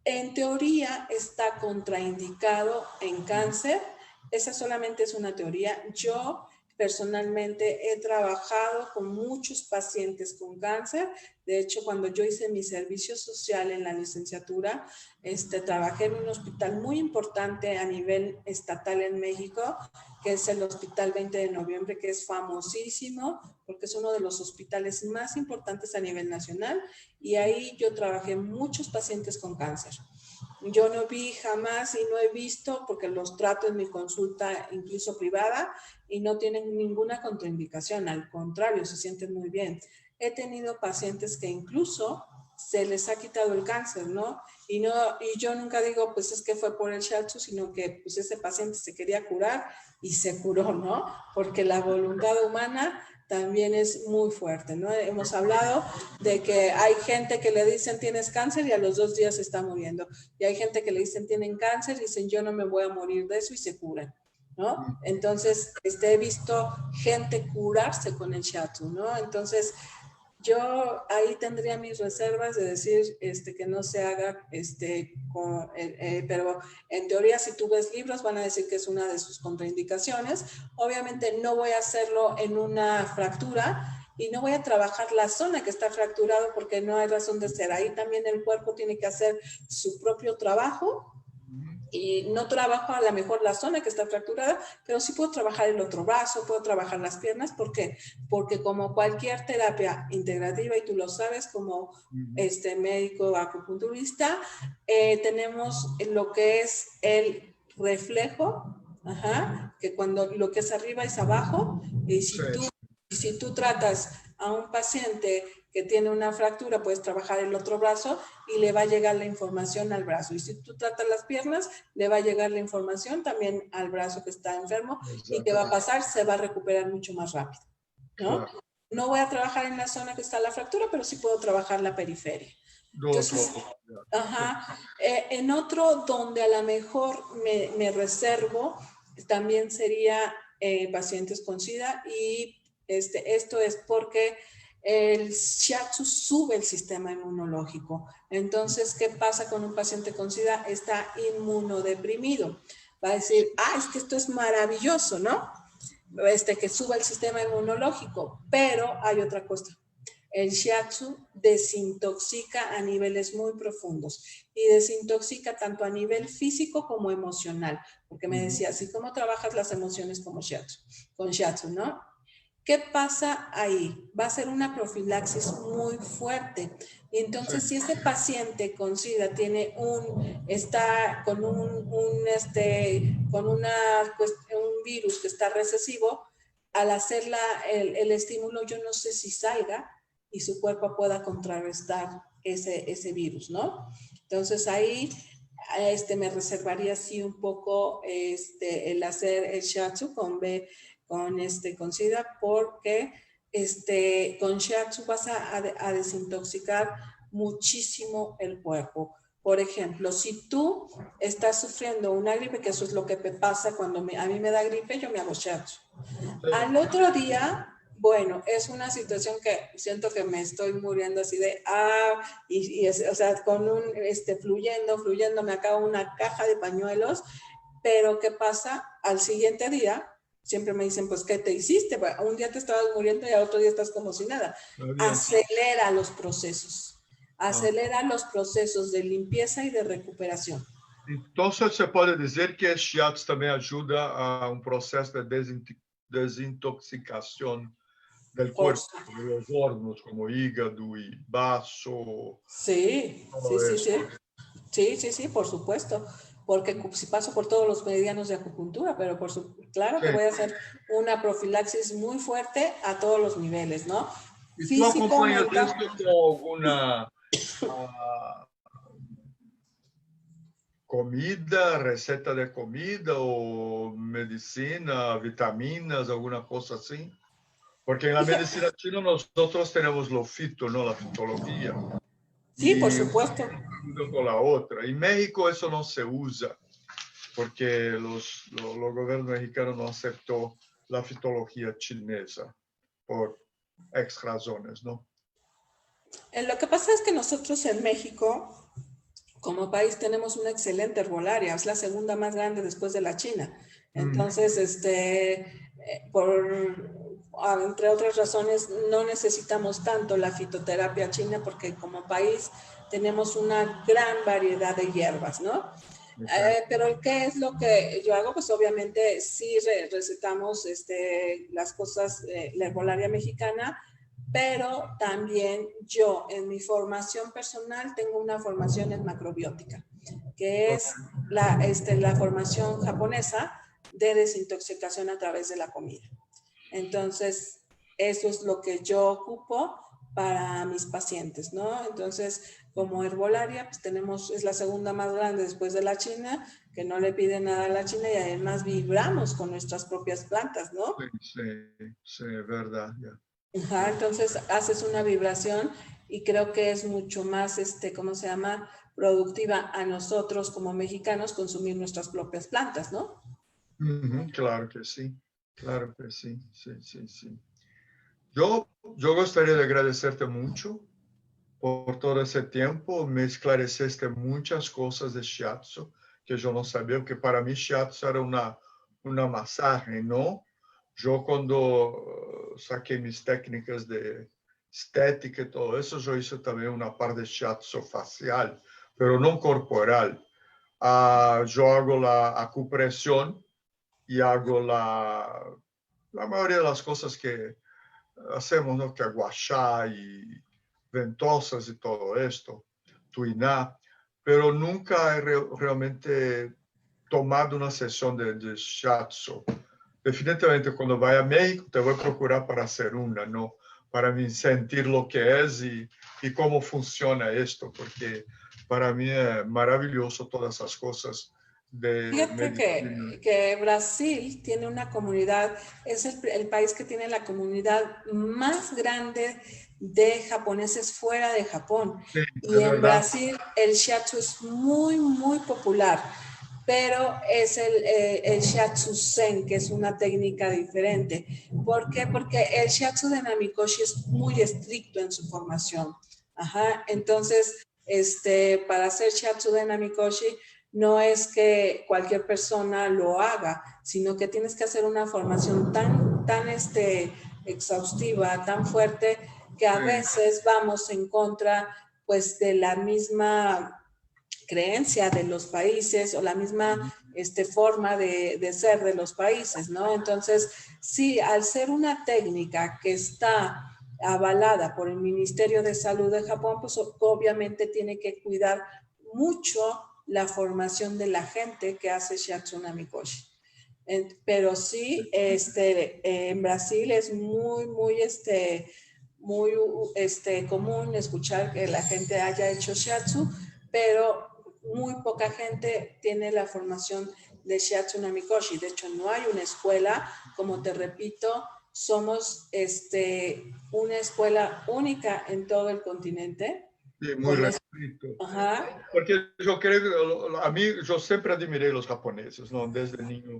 En teoría está contraindicado en cáncer. Esa solamente es una teoría. Yo personalmente he trabajado con muchos pacientes con cáncer. De hecho, cuando yo hice mi servicio social en la licenciatura, trabajé en un hospital muy importante a nivel estatal en México, que es el Hospital 20 de Noviembre, que es famosísimo porque es uno de los hospitales más importantes a nivel nacional, y ahí yo trabajé muchos pacientes con cáncer. Yo no vi jamás y no he visto, porque los trato en mi consulta incluso privada y no tienen ninguna contraindicación, al contrario, se sienten muy bien. He tenido pacientes que incluso se les ha quitado el cáncer, ¿no? Y yo nunca digo, pues es que fue por el shiatsu, sino que pues ese paciente se quería curar y se curó, ¿no? Porque la voluntad humana también es muy fuerte, ¿no? Hemos hablado de que hay gente que le dicen tienes cáncer y a los 2 días se está muriendo. Y hay gente que le dicen tienen cáncer y dicen yo no me voy a morir de eso y se curan, ¿no? Entonces, he visto gente curarse con el shiatsu, ¿no? Entonces, yo ahí tendría mis reservas de decir que no se haga, pero en teoría si tú ves libros van a decir que es una de sus contraindicaciones. Obviamente no voy a hacerlo en una fractura y no voy a trabajar la zona que está fracturado porque no hay razón de ser. Ahí también el cuerpo tiene que hacer su propio trabajo. Y no trabajo a lo mejor la zona que está fracturada, pero sí puedo trabajar el otro brazo, puedo trabajar las piernas. ¿Por qué? Porque como cualquier terapia integrativa, y tú lo sabes como médico acupunturista, tenemos lo que es el reflejo, que cuando lo que es arriba es abajo, y si tú tratas a un paciente que tiene una fractura, puedes trabajar el otro brazo y le va a llegar la información al brazo. Y si tú tratas las piernas, le va a llegar la información también al brazo que está enfermo. ¿Y qué va a pasar? Se va a recuperar mucho más rápido, ¿no? Claro. No voy a trabajar en la zona que está la fractura, pero sí puedo trabajar la periferia. Entonces, en otro donde a lo mejor me reservo, también sería pacientes con SIDA, y esto es porque el shiatsu sube el sistema inmunológico. Entonces, ¿qué pasa con un paciente con SIDA? Está inmunodeprimido. Va a decir, es que esto es maravilloso, ¿no? Que suba el sistema inmunológico, pero hay otra cosa. El shiatsu desintoxica a niveles muy profundos y desintoxica tanto a nivel físico como emocional. Porque me decía, ¿sí cómo trabajas las emociones como shiatsu? Con shiatsu, ¿no? ¿Qué pasa ahí? Va a ser una profilaxis muy fuerte. Y entonces, si este paciente con SIDA está con un virus que está recesivo, al hacer el estímulo, yo no sé si salga y su cuerpo pueda contrarrestar ese virus, ¿no? Entonces, ahí me reservaría sí un poco el hacer el shiatsu con SIDA, porque con shiatsu vas a desintoxicar muchísimo el cuerpo. Por ejemplo, si tú estás sufriendo una gripe, que eso es lo que me pasa cuando a mí me da gripe, yo me hago shiatsu. Al otro día Bueno, es una situación que siento que me estoy muriendo así de, o sea, con un, fluyendo, me acabo una caja de pañuelos, pero ¿qué pasa? Al siguiente día, siempre me dicen, pues, ¿qué te hiciste? Bueno, un día te estabas muriendo y al otro día estás como si nada. Acelera los procesos de limpieza y de recuperación. Entonces se puede decir que el shiatsu también ayuda a un proceso de desintoxicación del cuerpo, de los órganos como hígado y vaso. Sí, sí, por supuesto, porque si paso por todos los meridianos de acupuntura, pero claro que voy a hacer una profilaxis muy fuerte a todos los niveles, ¿no? ¿Y tú acompañas esto con alguna comida, receta de comida o medicina, vitaminas, alguna cosa así? Porque en la medicina china nosotros tenemos lo fito, ¿no? La fitología. Sí, por supuesto. Una con la otra. En México eso no se usa porque los gobiernos mexicanos no aceptó la fitología chinesa por X razones, ¿no? Lo que pasa es que nosotros en México, como país, tenemos una excelente herbolaria, es la segunda más grande después de la China. Entonces, entre otras razones, no necesitamos tanto la fitoterapia china porque como país tenemos una gran variedad de hierbas, ¿no? Pero ¿qué es lo que yo hago? Pues obviamente sí recetamos las cosas, la herbolaria mexicana, pero también yo en mi formación personal tengo una formación en macrobiótica, que es la formación japonesa de desintoxicación a través de la comida. Entonces, eso es lo que yo ocupo para mis pacientes, ¿no? Entonces, como herbolaria, pues es la segunda más grande después de la China, que no le pide nada a la China y además vibramos con nuestras propias plantas, ¿no? Sí, verdad. Yeah. Ajá, entonces haces una vibración y creo que es mucho más, ¿cómo se llama? Productiva a nosotros como mexicanos consumir nuestras propias plantas, ¿no? Claro que sí, sí. Yo gustaría de agradecerte mucho por todo ese tiempo. Me esclareciste muchas cosas de shiatsu que yo no sabía, que para mí shiatsu era una masaje, ¿no? Yo cuando saqué mis técnicas de estética y todo eso, yo hice también una parte de shiatsu facial, pero no corporal. Yo hago la acupresión y hago la mayoría de las cosas que hacemos, ¿no? Que aguachá y ventosas y todo esto, tuiná, pero nunca he realmente tomado una sesión de shiatsu. Definitivamente cuando vaya a México te voy a procurar para hacer una, ¿no? Para mí sentir lo que es y cómo funciona esto, porque para mí es maravilloso todas esas cosas de Fíjate medicina. que Brasil tiene una comunidad, es el país que tiene la comunidad más grande de japoneses fuera de Japón. Sí, Y en verdad. Brasil el shiatsu es muy, muy popular, pero es el shiatsu zen, que es una técnica diferente. ¿Por qué? Porque el shiatsu de Namikoshi es muy estricto en su formación. Ajá, entonces, para hacer shiatsu de Namikoshi, no es que cualquier persona lo haga, sino que tienes que hacer una formación tan exhaustiva, tan fuerte, que a veces vamos en contra, pues, de la misma creencia de los países o la misma forma de ser de los países, ¿no? Entonces, sí, al ser una técnica que está avalada por el Ministerio de Salud de Japón, pues obviamente tiene que cuidar mucho la formación de la gente que hace Shiatsu Namikoshi. Pero sí, en Brasil es muy común escuchar que la gente haya hecho Shiatsu, pero muy poca gente tiene la formación de Shiatsu Namikoshi. De hecho, no hay una escuela, como te repito, somos una escuela única en todo el continente. Sí, muy restricto. Ajá. Porque yo creo que a mí, yo siempre admiré los japoneses, ¿no? Desde niño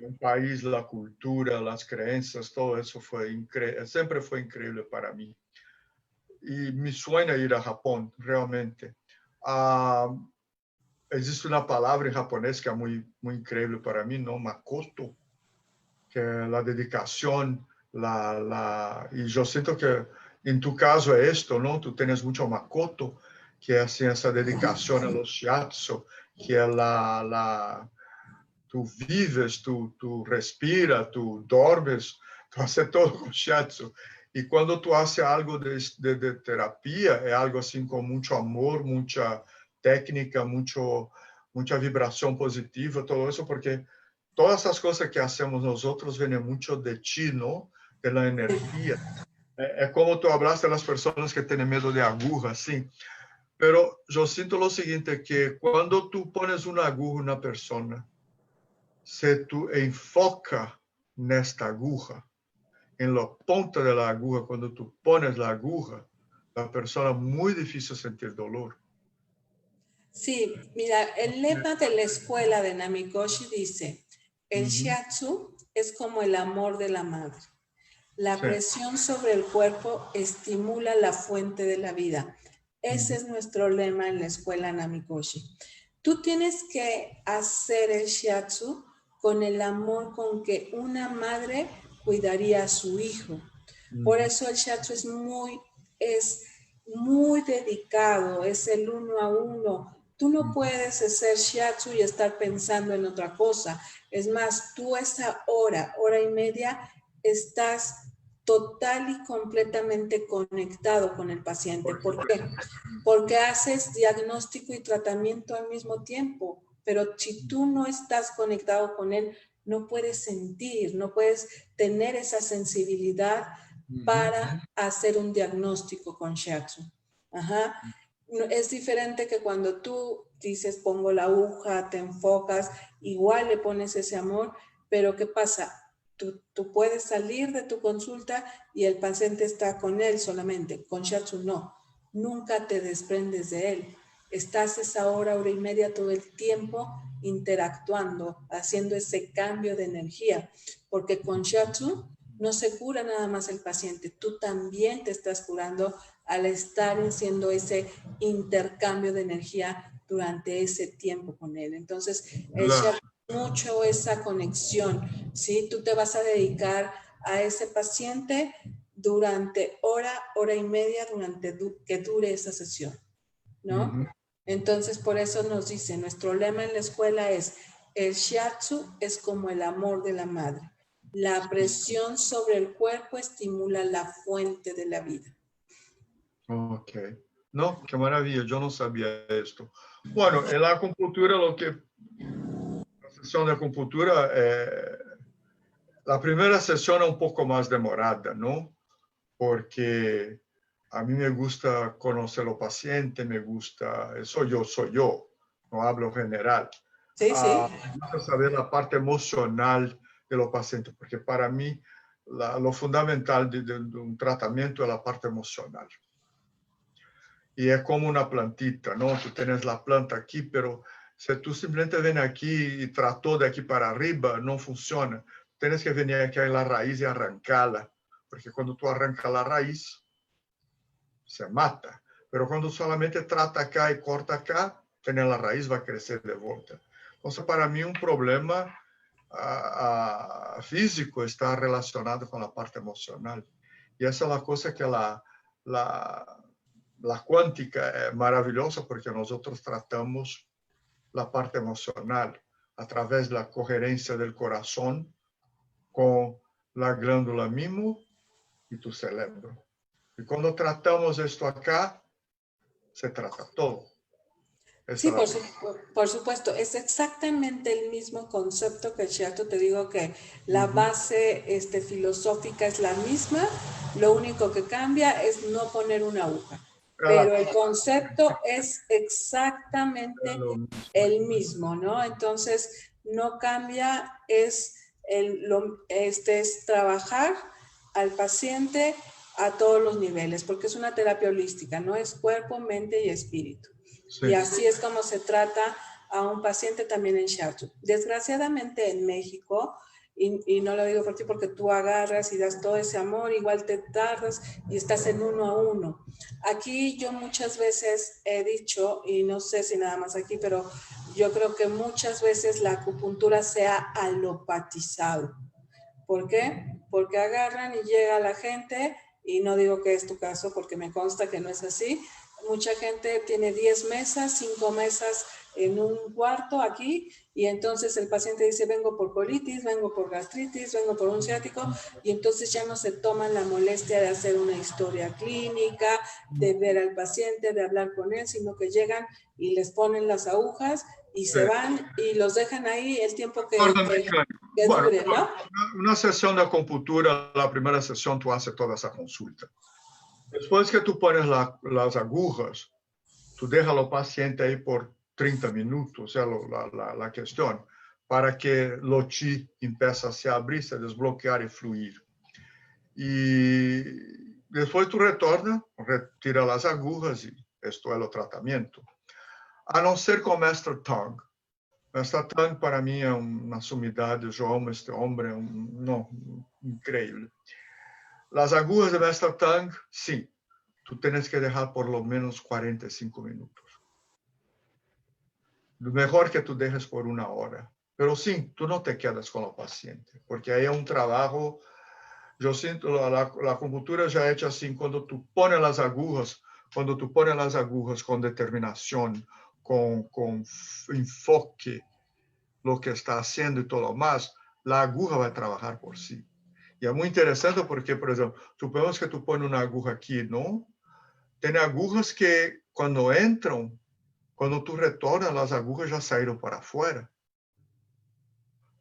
un país, la cultura, las creencias, todo eso siempre fue increíble para mí. Y mi sueño es ir a Japón, realmente. Existe una palabra en japonés que es muy, muy increíble para mí, ¿no? Makoto, que es la dedicación, y yo siento que en tu caso es esto, ¿no? Tú tienes mucho Makoto, que es así, esa dedicación a los shiatsu, que es tú vives, tú respiras, tú dormes, tú haces todo con shiatsu. Y cuando tú haces algo de terapia, es algo así con mucho amor, mucha técnica, mucha vibración positiva, todo eso, porque todas esas cosas que hacemos nosotros vienen mucho de chi, ¿no? De la energía. Es como tú hablaste de las personas que tienen miedo de agujas, sí. Pero yo siento lo siguiente, que cuando tú pones una aguja en una persona, si tú enfoca nesta aguja, en la punta de la aguja, cuando tú pones la aguja, la persona muy difícil sentir dolor. Sí, mira, el lema de la escuela de Namikoshi dice, el shiatsu es como el amor de la madre. La presión sobre el cuerpo estimula la fuente de la vida. Ese es nuestro lema en la escuela Namikoshi. Tú tienes que hacer el shiatsu con el amor con que una madre cuidaría a su hijo. Por eso el shiatsu es muy dedicado, es el 1 a 1. Tú no puedes hacer shiatsu y estar pensando en otra cosa. Es más, tú esa hora y media, estás total y completamente conectado con el paciente. ¿Por qué? Porque haces diagnóstico y tratamiento al mismo tiempo, pero si tú no estás conectado con él, no puedes sentir, no puedes tener esa sensibilidad para hacer un diagnóstico con shiatsu. Ajá. Es diferente que cuando tú dices, pongo la aguja, te enfocas, igual le pones ese amor, pero ¿qué pasa? Tú puedes salir de tu consulta y el paciente está con él solamente. Con shiatsu no. Nunca te desprendes de él. Estás esa hora y media todo el tiempo interactuando, haciendo ese cambio de energía. Porque con shiatsu no se cura nada más el paciente. Tú también te estás curando al estar haciendo ese intercambio de energía durante ese tiempo con él. Entonces, el shiatsu mucho esa conexión, ¿sí? Tú te vas a dedicar a ese paciente durante hora y media, durante que dure esa sesión, ¿no? Entonces, por eso nos dice, nuestro lema en la escuela es, el shiatsu es como el amor de la madre. La presión sobre el cuerpo estimula la fuente de la vida. Ok. No, qué maravilla, yo no sabía esto. Bueno, en la acupuntura la sesión de acupuntura, la primera sesión es un poco más demorada, ¿no? Porque a mí me gusta conocer al paciente, me gusta, soy yo, no hablo general. Sí, sí. Me gusta saber la parte emocional de los pacientes, porque para mí lo fundamental de un tratamiento es la parte emocional. Y es como una plantita, ¿no? Tú tienes la planta aquí, pero si tú simplemente vienes aquí y trató de aquí para arriba, no funciona. Tienes que venir aquí a la raíz y arrancarla, porque cuando tú arrancas la raíz, se mata. Pero cuando solamente trata acá y corta acá, tiene la raíz, va a crecer de vuelta. Entonces, para mí un problema físico está relacionado con la parte emocional. Y esa es la cosa que la cuántica es maravillosa, porque nosotros tratamos la parte emocional a través de la coherencia del corazón con la glándula mimo y tu cerebro. Y cuando tratamos esto acá, se trata todo. Sí, por supuesto, es exactamente el mismo concepto que el shiatsu. Te digo que la base filosófica es la misma, lo único que cambia es no poner una aguja, pero el concepto es exactamente el mismo, ¿no? Entonces, no cambia, es trabajar al paciente a todos los niveles, porque es una terapia holística, no es cuerpo, mente y espíritu. Sí. Y así es como se trata a un paciente también en shiatsu. Desgraciadamente en México y no lo digo por ti porque tú agarras y das todo ese amor, igual te tardas y estás en 1 a 1. Aquí yo muchas veces he dicho, y no sé si nada más aquí, pero yo creo que muchas veces la acupuntura se ha alopatizado. ¿Por qué? Porque agarran y llega la gente, y no digo que es tu caso porque me consta que no es así. Mucha gente tiene 10 mesas, 5 mesas en un cuarto aquí, y entonces el paciente dice, vengo por colitis, vengo por gastritis, vengo por un ciático, y entonces ya no se toman la molestia de hacer una historia clínica, de ver al paciente, de hablar con él, sino que llegan y les ponen las agujas y se van y los dejan ahí el tiempo que bueno, dure, ¿no? Una sesión de acupuntura, la primera sesión tú haces toda esa consulta. Después que tú pones las agujas, tú dejas al paciente ahí por 30 minutos, o sea, la cuestión, para que lo chi empiece a se abrir, se desbloquear y fluir. Y después tú retornas, retira las agujas y esto es el tratamiento. A no ser con Mestre Tang. Mestre Tang para mí es una sumidad. Yo amo este hombre, increíble. Las agujas de Mestre Tang, sí, tú tienes que dejar por lo menos 45 minutos. Lo mejor que tú dejes por 1 hora. Pero sí, tú no te quedas con el paciente, porque ahí es un trabajo. Yo siento la acupuntura ya hecha así, cuando tú pones las agujas con determinación, con enfoque, lo que está haciendo y todo lo más, la aguja va a trabajar por sí. Y es muy interesante porque, por ejemplo, supongamos que tú pones una aguja aquí, ¿no? Tiene agujas que cuando entran, cuando tú retornas, las agujas ya salieron para afuera.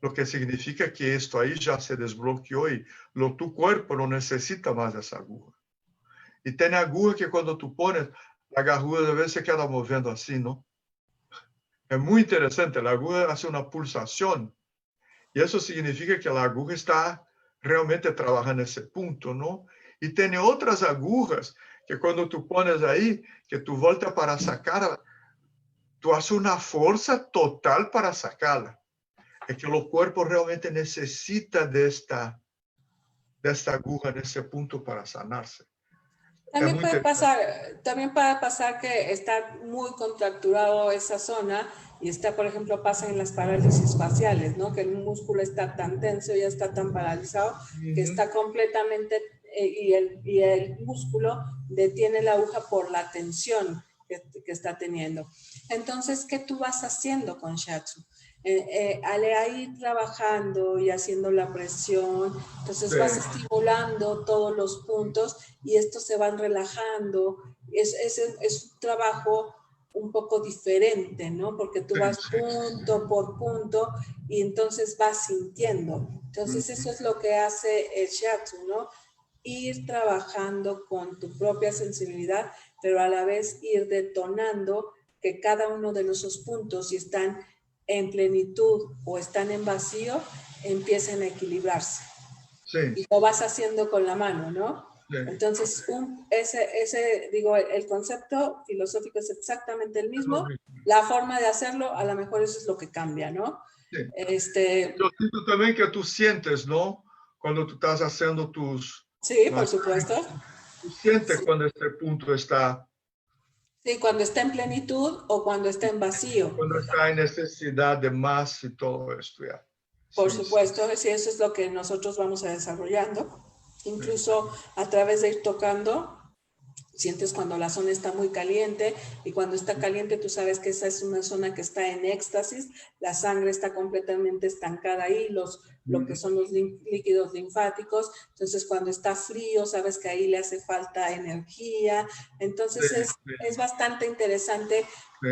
Lo que significa que esto ahí ya se desbloqueó y tu cuerpo no necesita más de esa aguja. Y tiene aguja que cuando tú pones, la aguja de vez se queda moviendo así, ¿no? Es muy interesante, la aguja hace una pulsación. Y eso significa que la aguja está realmente trabajando en ese punto, ¿no? Y tiene otras agujas que cuando tú pones ahí, que tú voltas para sacarla, tú haces una fuerza total para sacarla. Es que el cuerpo realmente necesita de esta aguja en ese punto para sanarse. También puede pasar que está muy contracturado esa zona y está, por ejemplo, pasa en las parálisis faciales, ¿no? Que el músculo está tan tenso, ya está tan paralizado, que está completamente, y el músculo detiene la aguja por la tensión que está teniendo. Entonces, ¿qué tú vas haciendo con Shiatsu? Al ir trabajando y haciendo la presión, entonces vas estimulando todos los puntos y estos se van relajando. Es un trabajo un poco diferente, ¿no? Porque tú vas punto por punto y entonces vas sintiendo. Entonces eso es lo que hace el Shiatsu, ¿no? Ir trabajando con tu propia sensibilidad, pero a la vez ir detonando que cada uno de esos puntos, si están en plenitud o están en vacío, empiecen a equilibrarse. Sí. Y lo vas haciendo con la mano, ¿no? Sí. Entonces, el concepto filosófico es exactamente el mismo. La forma de hacerlo, a lo mejor eso es lo que cambia, ¿no? Sí. Yo siento también que tú sientes, ¿no? Cuando tú estás haciendo tus... Sí, por supuesto. Tú sientes cuando este punto está... Sí, cuando está en plenitud o cuando está en vacío. Cuando está en necesidad de más y todo esto ya. Por supuesto, sí, eso es lo que nosotros vamos a desarrollando. Incluso a través de ir tocando, sientes cuando la zona está muy caliente y cuando está caliente tú sabes que esa es una zona que está en éxtasis, la sangre está completamente estancada ahí, lo que son los líquidos linfáticos, entonces cuando está frío sabes que ahí le hace falta energía, entonces es bastante interesante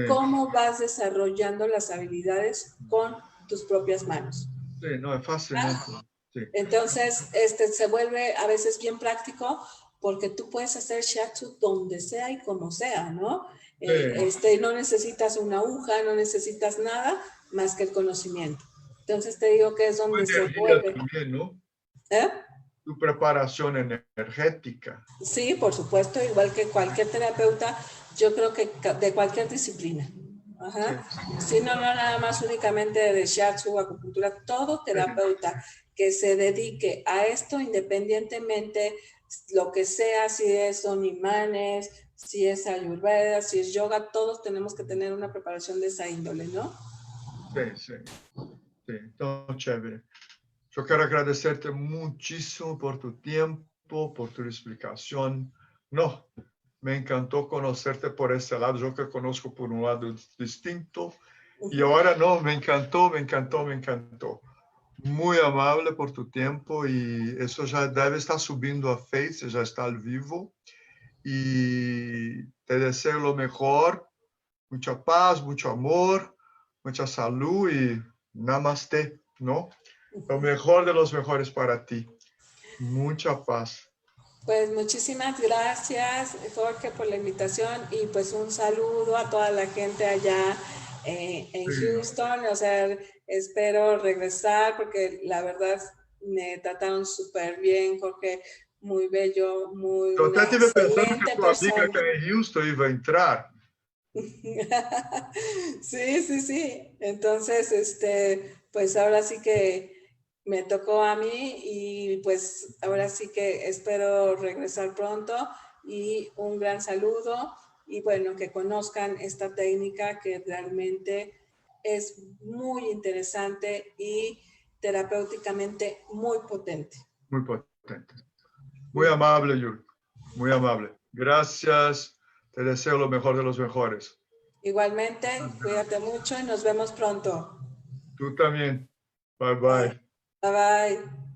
cómo vas desarrollando las habilidades con tus propias manos. Sí, no, es fascinante. Sí. Entonces se vuelve a veces bien práctico porque tú puedes hacer Shiatsu donde sea y como sea, ¿no? Sí. No necesitas una aguja, no necesitas nada más que el conocimiento. Entonces te digo que es donde se vuelve. También, ¿no? Tu preparación energética. Sí, por supuesto, igual que cualquier terapeuta, yo creo que de cualquier disciplina. Ajá. Sí, no nada más únicamente de Shiatsu o acupuntura, todo terapeuta que se dedique a esto independientemente lo que sea, si son imanes, si es ayurveda, si es yoga, todos tenemos que tener una preparación de esa índole, ¿no? Sí, sí, sí. Então, chévere. Yo quiero agradecerte muchísimo por tu tiempo, por tu explicación. No, me encantó conocerte por ese lado. Yo que conozco por un lado distinto. Y ahora no, me encantó, me encantó, me encantó. Muy amable por tu tiempo y eso ya debe estar subiendo a Face, ya está al vivo. Y te deseo lo mejor, mucha paz, mucho amor, mucha salud y namaste, ¿no? Lo mejor de los mejores para ti. Mucha paz. Pues muchísimas gracias, Jorge, por la invitación y pues un saludo a toda la gente allá en Houston. O sea, espero regresar porque la verdad me trataron súper bien, Jorge, muy bello, muy Yo una até estive pensando que excelente tu amiga persona. que en Houston iba a entrar. Sí, sí, sí. Entonces, pues ahora sí que me tocó a mí y pues ahora sí que espero regresar pronto y un gran saludo y bueno, que conozcan esta técnica que realmente es muy interesante y terapéuticamente muy potente. Muy potente. Muy amable, Yul. Muy amable. Gracias. Te deseo lo mejor de los mejores. Igualmente, cuídate mucho y nos vemos pronto. Tú también. Bye, Bye. bye. Bye bye.